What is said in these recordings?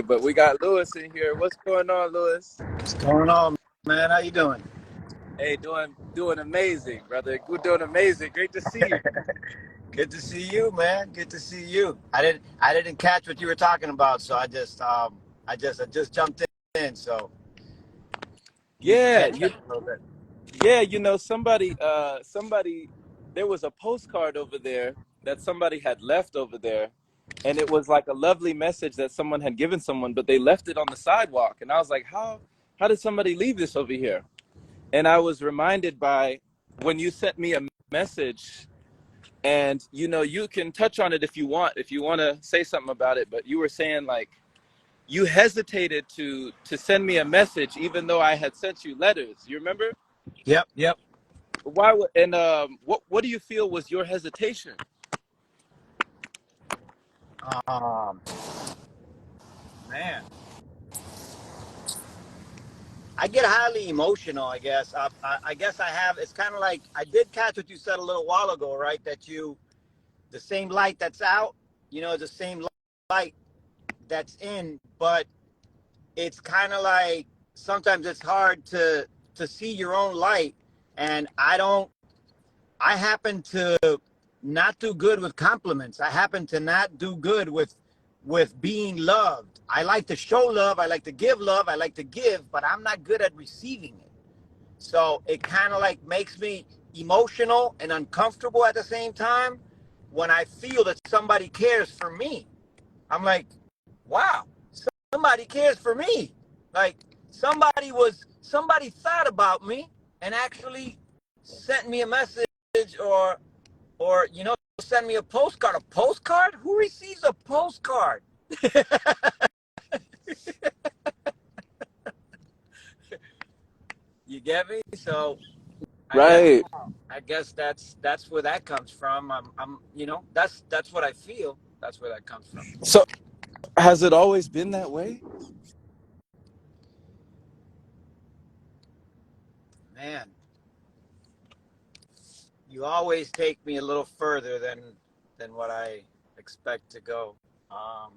but we got Lewis in here. What's going on, Lewis? What's going on, man? How you doing? Hey, doing amazing, brother. We're doing amazing. Great to see you. Good to see you, man. Good to see you. I didn't catch what you were talking about, so I just jumped in. So you can Yeah, catch up a little bit. somebody there was a postcard over there that somebody had left over there, and it was like a lovely message that someone had given someone, but they left it on the sidewalk. And I was like, how did somebody leave this over here? And I was reminded by when you sent me a message. And you can touch on it if you want to say something about it, but you were saying like you hesitated to send me a message even though I had sent you letters. You remember? Yep, yep. What do you feel was your hesitation? Um, Man, I get highly emotional. I guess. I guess I have. It's kind of like I did catch what you said a little while ago, right? That the same light that's out, the same light that's in, but it's kind of like sometimes it's hard to see your own light, and I happen to not do good with compliments. I happen to not do good with being loved. I like to show love, I like to give love, I like to give, but I'm not good at receiving it. So it kind of like makes me emotional and uncomfortable at the same time when I feel that somebody cares for me. I'm like, wow, somebody cares for me. Like somebody thought about me and actually sent me a message, or send me a postcard. A postcard? Who receives a postcard? You get me? So I guess Right. I guess that's where that comes from. I'm that's what I feel. That's where that comes from. So has it always been that way? Man, you always take me a little further than what I expect to go. Um,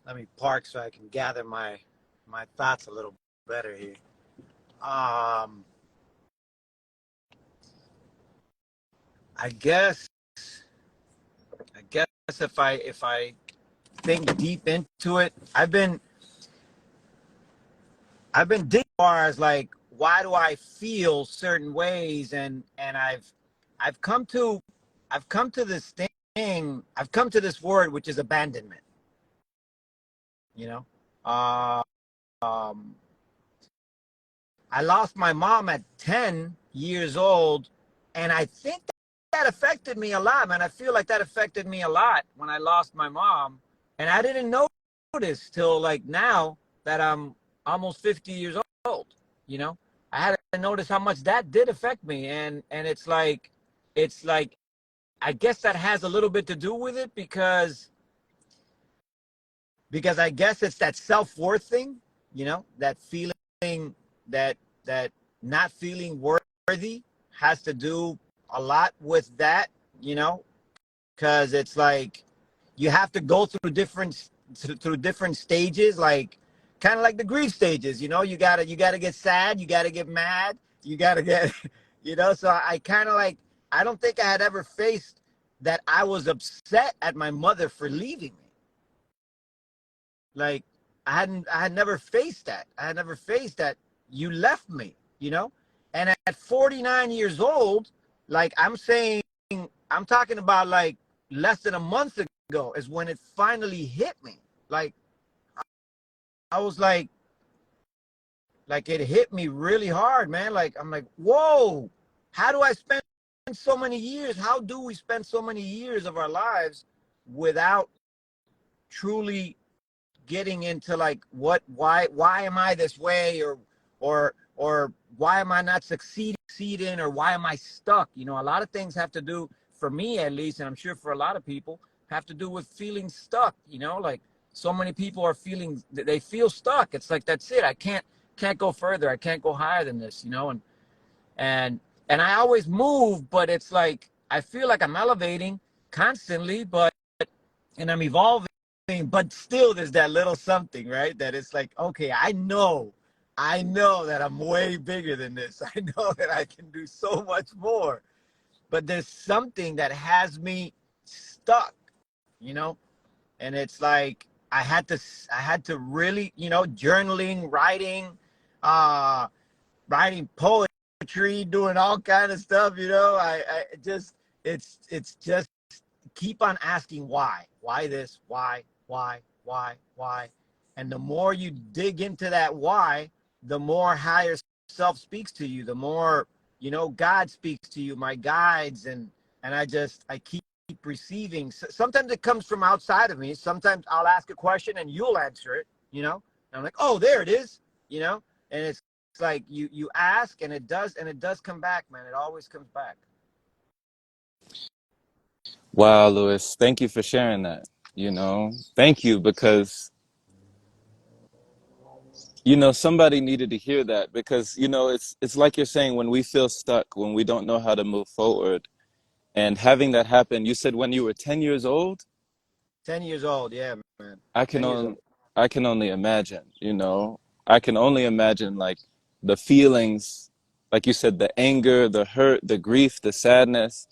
Let me park so I can gather my thoughts a little better here. Um, I guess I guess if I think deep into it, I've been deep as far as like why do I feel certain ways, and I've come to I've come to this thing I've come to this word, which is abandonment. You know, uh, um, I lost my mom at 10 years old, and I think that affected me a lot, man. I feel like that affected me a lot when I lost my mom, and I didn't notice till like now that I'm almost 50 years old. You know, I had to notice how much that did affect me, and it's like I guess that has a little bit to do with it because I guess it's that self-worth thing, that feeling that that not feeling worthy has to do a lot with that, you know, because it's like you have to go through different stages, like kind of like the grief stages. You gotta get sad, you gotta get mad, you gotta get so I kind of like, I don't think I had ever faced that I was upset at my mother for leaving me. Like I had never faced that. I had never faced that you left me. And at 49 years old, like I'm talking about like less than a month ago is when it finally hit me. Like I was like it hit me really hard, man. Like I'm like, whoa, how do I spend so many years? How do we spend so many years of our lives without truly getting into like why am I this way, or why am I not succeeding, or why am I stuck? A lot of things have to do, for me at least, and I'm sure for a lot of people, have to do with feeling stuck. Like so many people are feeling, they feel stuck. It's like, that's it. I can't go further. I can't go higher than this. And and I always move, but it's like I feel like I'm elevating constantly, but and I'm evolving, mean, but still there's that little something, right? That it's like, okay, I know that I'm way bigger than this. I know that I can do so much more. But there's something that has me stuck, you know? And it's like I had to really, journaling, uh writing poetry, doing all kind of stuff, I just it's just keep on asking why this, why, and the more you dig into that why, the more higher self speaks to you, the more God speaks to you, my guides, and I keep receiving. Sometimes it comes from outside of me. Sometimes I'll ask a question and you'll answer it, and I'm like, oh, there it is, and it's like you ask and it does come back, man. It always comes back. Wow, Louis, thank you for sharing that. Thank you, because somebody needed to hear that, because it's like you're saying, when we feel stuck, when we don't know how to move forward, and having that happen. You said when you were 10 years old. 10 years old, yeah, man. I can 10 years only old. I can only imagine, I can only imagine, like, the feelings, like you said, the anger, the hurt, the grief, the sadness.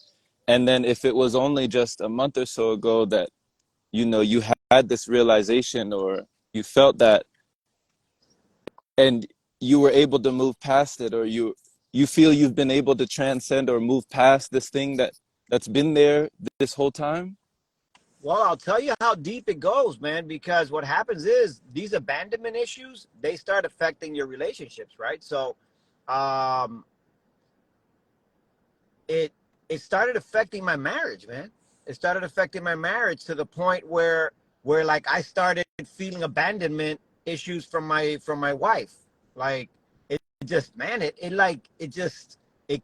And then if it was only just a month or so ago that, you had this realization, or you felt that, and you were able to move past it, or you feel you've been able to transcend or move past this thing that's been there this whole time. Well, I'll tell you how deep it goes, man, because what happens is these abandonment issues, they start affecting your relationships, right? So, um, it it started affecting my marriage, man. It started affecting my marriage to the point where like I started feeling abandonment issues from my wife. Like it just, man, it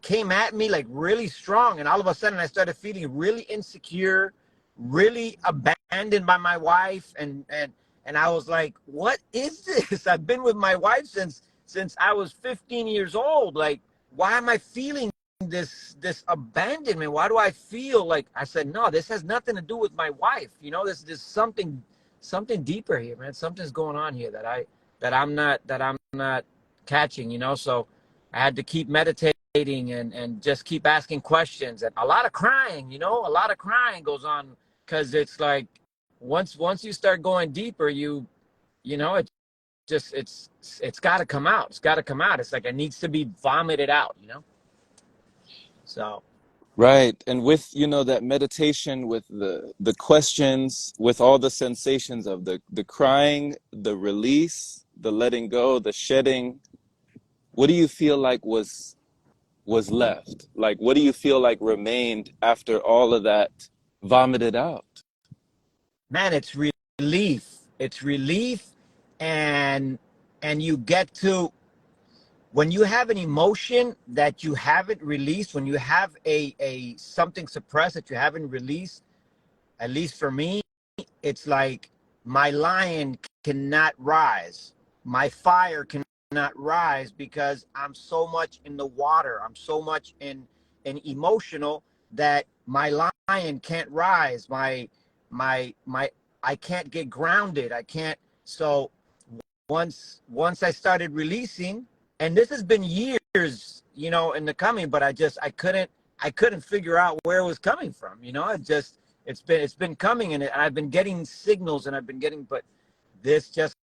came at me like really strong, and all of a sudden I started feeling really insecure, really abandoned by my wife, and I was like, what is this? I've been with my wife since I was 15 years old. Like, why am I feeling this abandonment? Why do I feel like, I said, no, this has nothing to do with my wife. This something deeper here, man. Something's going on here that I'm not catching. So I had to keep meditating and just keep asking questions, and a lot of crying. A lot of crying goes on, because it's like once you start going deeper, it just it's got to come out. It's got to come out. It's like it needs to be vomited out. So Right. And with, that meditation, with the questions, with all the sensations of the crying, the release, the letting go, the shedding, what do you feel like was left? Like, what do you feel like remained after all of that vomited out? man, it's relief. It's relief, and you get to, when you have an emotion that you haven't released, when you have a something suppressed that you haven't released, at least for me, it's like my lion cannot rise. My fire cannot rise, because I'm so much in the water. I'm so much in emotional, that my lion can't rise. My I can't get grounded. I can't. So once I started releasing, and this has been years, in the coming, but I couldn't figure out where it was coming from. It's been coming, and I've been getting signals, and I've been getting, but this just,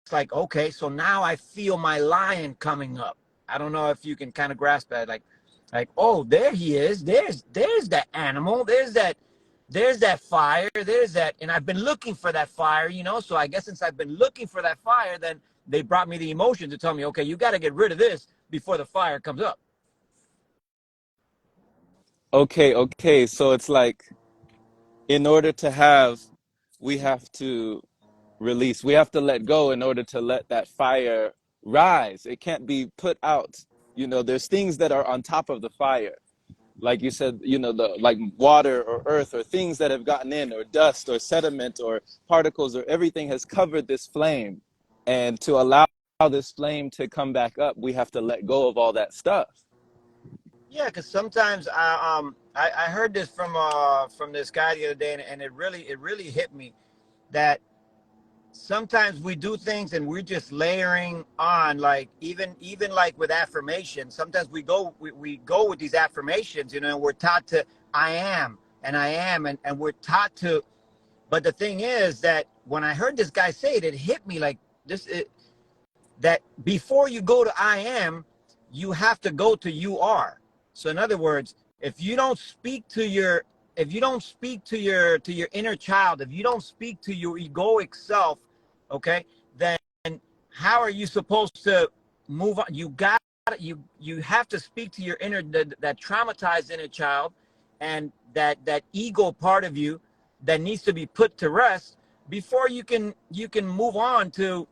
it's like, okay, so now I feel my lion coming up. I don't know if you can kind of grasp that, like, oh, there he is. There's that animal. There's that fire. There's that, and I've been looking for that fire. So I guess since I've been looking for that fire, then they brought me the emotion to tell me, okay, you got to get rid of this before the fire comes up. Okay, okay. So it's like, in order to have, we have to release, we have to let go in order to let that fire rise. It can't be put out. There's things that are on top of the fire, like you said, the like water or earth or things that have gotten in, or dust or sediment or particles, or everything has covered this flame. And to allow this flame to come back up, we have to let go of all that stuff. Yeah, because sometimes I heard this from this guy the other day, and it really hit me that sometimes we do things and we're just layering on, like even like with affirmation, sometimes we go with these affirmations, you know, and we're taught to I am and I am, and we're taught to. But the thing is that when I heard this guy say it, it hit me like this, that before you go to I am, you have to go to you are. So in other words, if you don't speak to your if you don't speak to your inner child, if you don't speak to your egoic self, okay, then how are you supposed to move on? You have to speak to your inner, that traumatized inner child, and that ego part of you that needs to be put to rest before you can move on to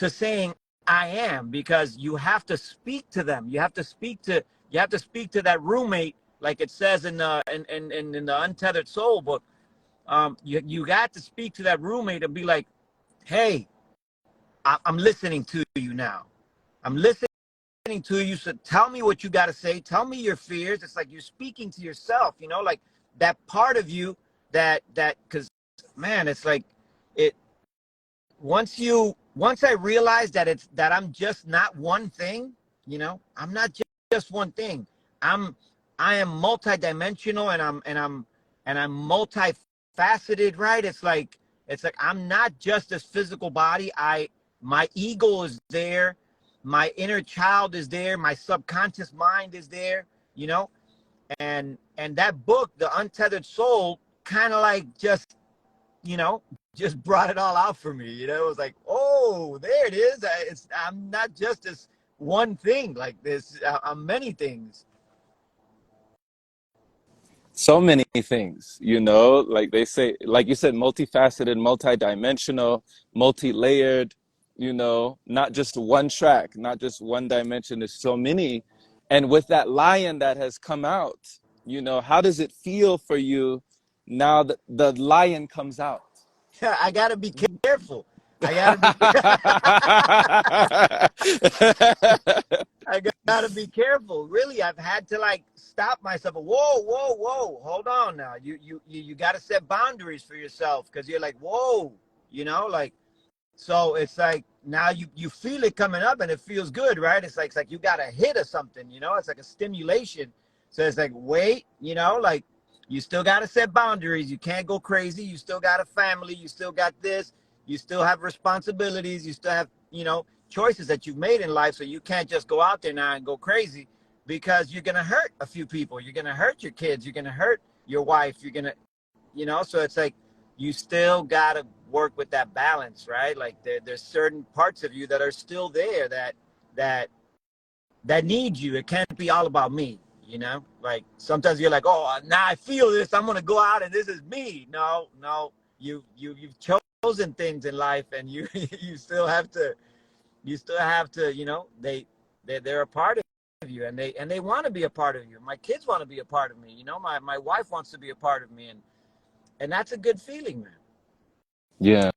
saying I am, because you have to speak to them. You have to speak to that roommate, like it says in the Untethered Soul book. You got to speak to that roommate and be like, hey, I'm listening to you now. I'm listening to you. So tell me what you got to say. Tell me your fears. It's like you're speaking to yourself, you know, like that part of you because man, it's like it, once I realized that I'm just not one thing, you know, I'm not just one thing. I'm I am multidimensional, and I'm multifaceted, right? It's like I'm not just this physical body. My ego is there, my inner child is there, my subconscious mind is there, you know, and that book, The Untethered Soul, kind of like just brought it all out for me. You know, it was like, oh, there it is. I'm not just this one thing like this. I'm many things. So many things, you know, like they say, like you said, multifaceted, multidimensional, multi-layered, you know, not just one track, not just one dimension. There's so many. And with that lion that has come out, you know, how does it feel for you now that the lion comes out? I gotta be careful. I gotta be. I gotta be careful. Really, I've had to like stop myself. Whoa, whoa, whoa! Hold on now. You gotta set boundaries for yourself, because you're like, whoa, like. So it's like now you feel it coming up and it feels good, right? It's like you got a hit or something, It's like a stimulation. So it's like, wait, like you still got to set boundaries. You can't go crazy. You still got a family. You still got this. You still have responsibilities. You still have, choices that you've made in life. So you can't just go out there now and go crazy, because you're going to hurt a few people. You're going to hurt your kids. You're going to hurt your wife. You're going to, so it's like you still got to work with that balance, right? Like there's certain parts of you that are still there that need you. It can't be all about me, like sometimes you're like, oh, now I feel this, I'm going to go out and this is me. No, you've chosen things in life, and you you still have to they're a part of you, and they want to be a part of you. My kids want to be a part of me, my wife wants to be a part of me, and that's a good feeling, man. Yeah,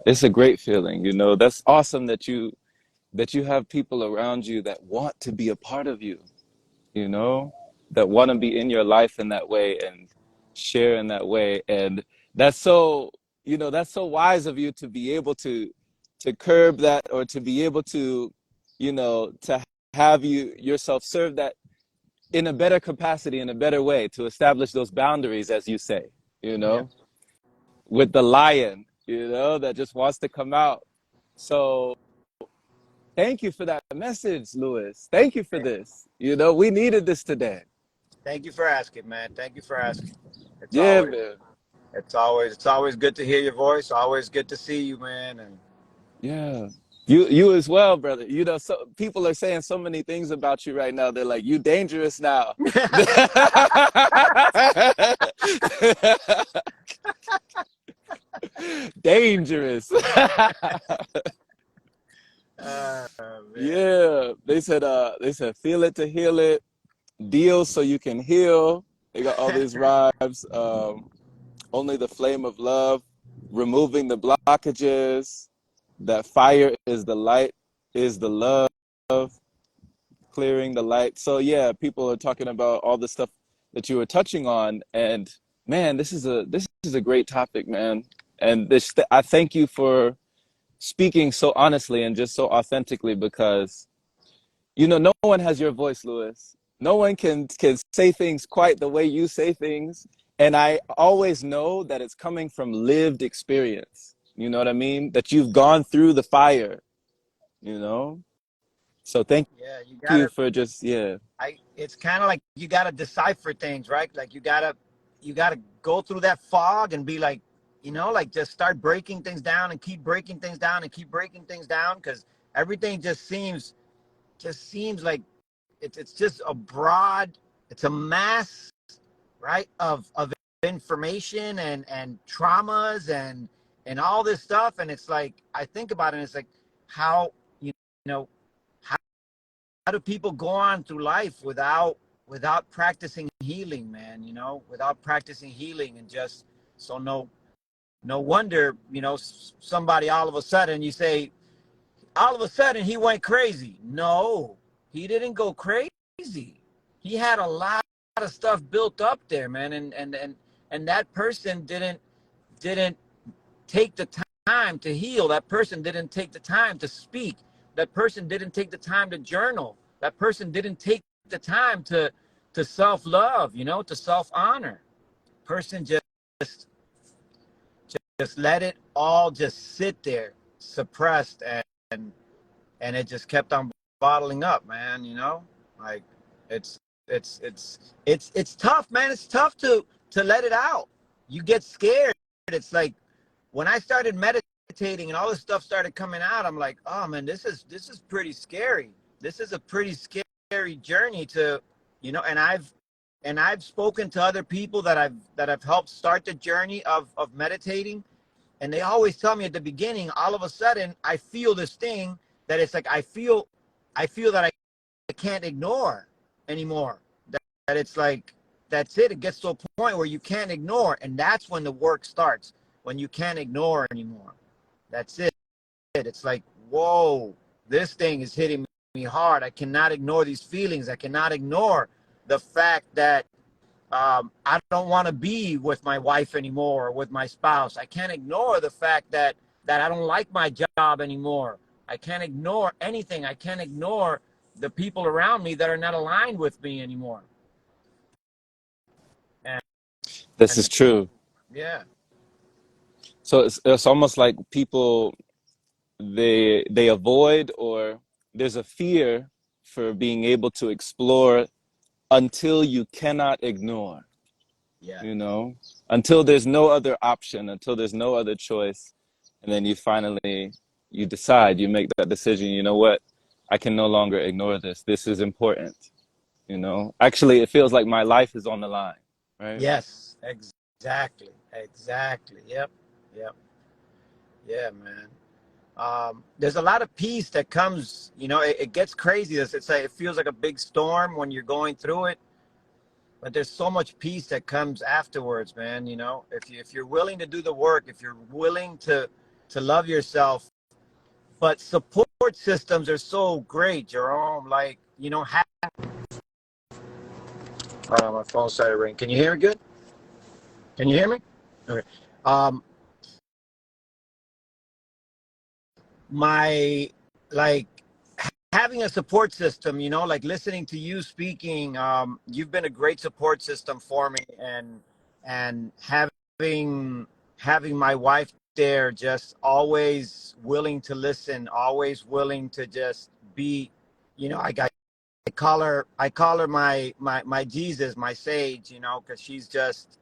it's a great feeling, you know. That's awesome that you have people around you that want to be a part of you, you know, that want to be in your life in that way and share in that way. And that's so, that's so wise of you to be able to curb that, or to be able to, to have yourself serve that in a better capacity, in a better way, to establish those boundaries, as you say, you Yeah. know, with the lion, that just wants to come out. So thank you for that message, Lewis. Thank you for this. We needed this today. Thank you for asking, man. Thank you for asking. It's Yeah, always man. it's always good to hear your voice. Always good to see you, man. And Yeah. You as well, brother. So people are saying so many things about you right now. They're like, you dangerous now. Dangerous. uh, man. Yeah. They said feel it to heal it, deal so you can heal. They got all these rhymes. Only the flame of love, removing the blockages, that fire is the light, is the love, clearing the light. So yeah, people are talking about all the stuff that you were touching on, and man, this is a great topic, man. And this, I thank you for speaking so honestly and just so authentically, because you know no one has your voice, Lewis. No one can say things quite the way you say things, and I always know that it's coming from lived experience. You know what I mean? That you've gone through the fire, you know? So thank Yeah, you you gotta. for just, yeah. It's kind of like you gotta decipher things, right? Like you gotta go through that fog and be like, like just start breaking things down and keep breaking things down and keep breaking things down, because everything just seems like it's just a broad, it's a mass, right, of information and traumas and all this stuff. And it's like I think about it, and it's like how you know how, how do people go on through life without practicing healing, man, without practicing healing. And just so no wonder, somebody all of a sudden you say, all of a sudden he went crazy. No, he didn't go crazy. He had a lot of stuff built up there, man. And that person didn't take the time to heal. That person didn't take the time to speak. That person didn't take the time to journal. That person didn't take the time to self-love, to self-honor. Person just let it all just sit there suppressed, and it just kept on bottling up, man. Like it's it's tough, man. It's tough to let it out. You get scared. It's like when I started meditating and all this stuff started coming out, I'm like, oh man, this is pretty scary. This is a pretty scary journey to, and I've spoken to other people that have helped start the journey of meditating, and they always tell me at the beginning, all of a sudden I feel this thing that it's like I feel that I can't ignore anymore. That it's like that's it. It gets to a point where you can't ignore, and that's when the work starts. When you can't ignore anymore, that's it. It's like, whoa, this thing is hitting me hard. I cannot ignore these feelings. I cannot ignore the fact that I don't want to be with my wife anymore or with my spouse. I can't ignore the fact that I don't like my job anymore. I can't ignore anything. I can't ignore the people around me that are not aligned with me anymore. And, This is and true. yeah, So it's almost like people, they avoid, or there's a fear for being able to explore until you cannot ignore, yeah, you know, until there's no other option, until there's no other choice. And then you decide, you make that decision, you know what, I can no longer ignore this. This is important, you know. Actually, it feels like my life is on the line, right? yes, exactly, exactly. Yep, yep, yeah, man. There's a lot of peace that comes. It gets crazy. It feels like a big storm when you're going through it, but there's so much peace that comes afterwards, man. If you're willing to do the work, if you're willing to love yourself. But support systems are so great, Jerome. Like, my phone started ringing. Can you hear me good? Can you hear me? Okay. Um, my like having a support system, like listening to you speaking. You've been a great support system for me, and having my wife there, just always willing to listen, always willing to just be. I call her my Jesus, my sage, because she's just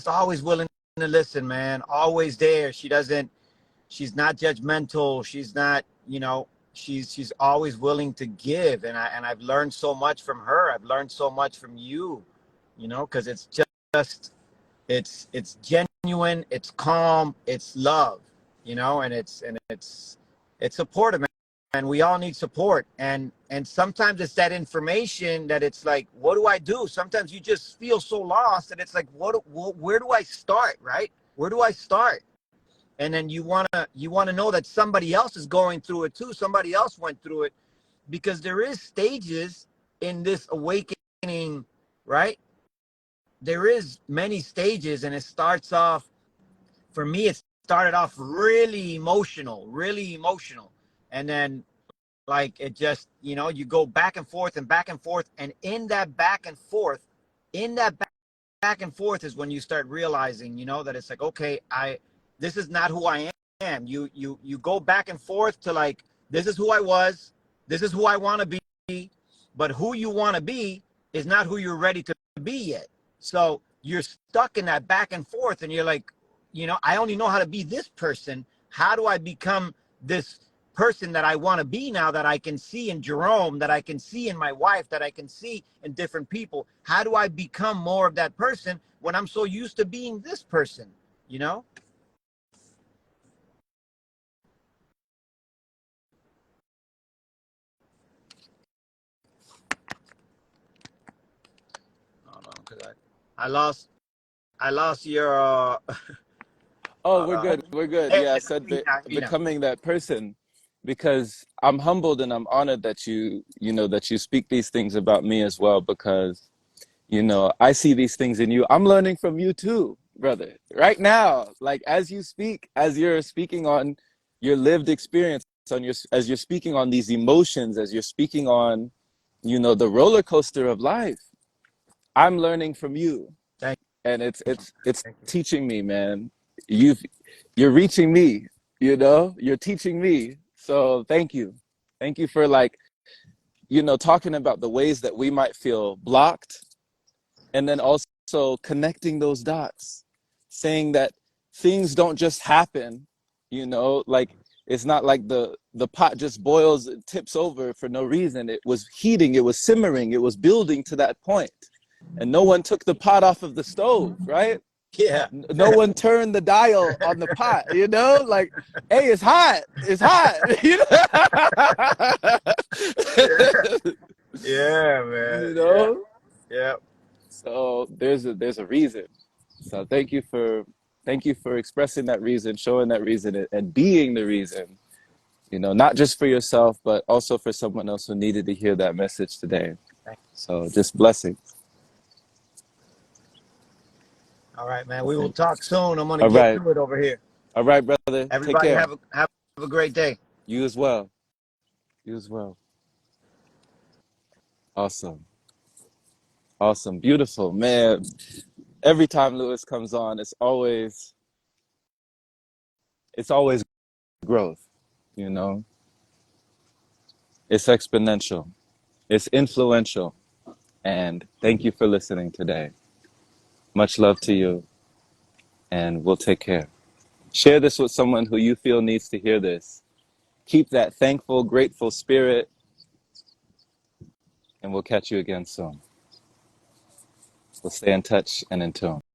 always willing to listen, man. Always there. She's not judgmental. She's not, she's always willing to give. And I've learned so much from her. I've learned so much from you, because it's just it's genuine, it's calm, it's love, and it's supportive, man. And we all need support. And sometimes it's that information that it's like, what do I do? Sometimes you just feel so lost that it's like, where do I start, right? Where do I start? And then you wanna know that somebody else is going through it too. Somebody else went through it, because there is stages in this awakening, right? There is many stages, and it starts off, for me, it started off really emotional, and then like it just, you go back and forth and back and forth, and in that back and forth is when you start realizing, that it's like, okay, this is not who I am. You go back and forth to like, this is who I was, this is who I want to be, but who you want to be is not who you're ready to be yet. So you're stuck in that back and forth, and you're like, I only know how to be this person. How do I become this person that I want to be now, that I can see in Jerome, that I can see in my wife, that I can see in different people? How do I become more of that person when I'm so used to being this person, you know? Hold on, because I lost your Oh, hold we're on. good. We're good. Hey, Yeah, I said you know. becoming that person, because I'm humbled and I'm honored that that you speak these things about me as well, because I see these things in you. I'm learning from you too, brother. Right now, like as you speak, as you're speaking on your lived experience, as you're speaking on these emotions, as you're speaking on, the roller coaster of life, I'm learning from you. Thank And it's thank you. teaching me, man. You've you're reaching me, you're teaching me. So thank you for like talking about the ways that we might feel blocked, and then also connecting those dots, saying that things don't just happen, like it's not like the pot just boils, it tips over for no reason. It was heating, it was simmering, it was building to that point, and no one took the pot off of the stove, right? Yeah. No one turned the dial on the pot, like, hey, it's hot, Yeah, man. you Yeah. know Yeah. so there's a reason. So thank you for expressing that reason, showing that reason, and being the reason, not just for yourself but also for someone else who needed to hear that message today. Thank So just blessings. you. All right, man. We will talk soon. I'm gonna All get right. to it over here. All right, brother, take Everybody care. have a great day. You as well. You as well. Awesome. Awesome. Beautiful, man. Every time Lewis comes on, it's always growth, you know. It's exponential. It's influential. And thank you for listening today. Much love to you, and we'll take care. Share this with someone who you feel needs to hear this. Keep that thankful, grateful spirit, and we'll catch you again soon. We'll stay in touch and in tune.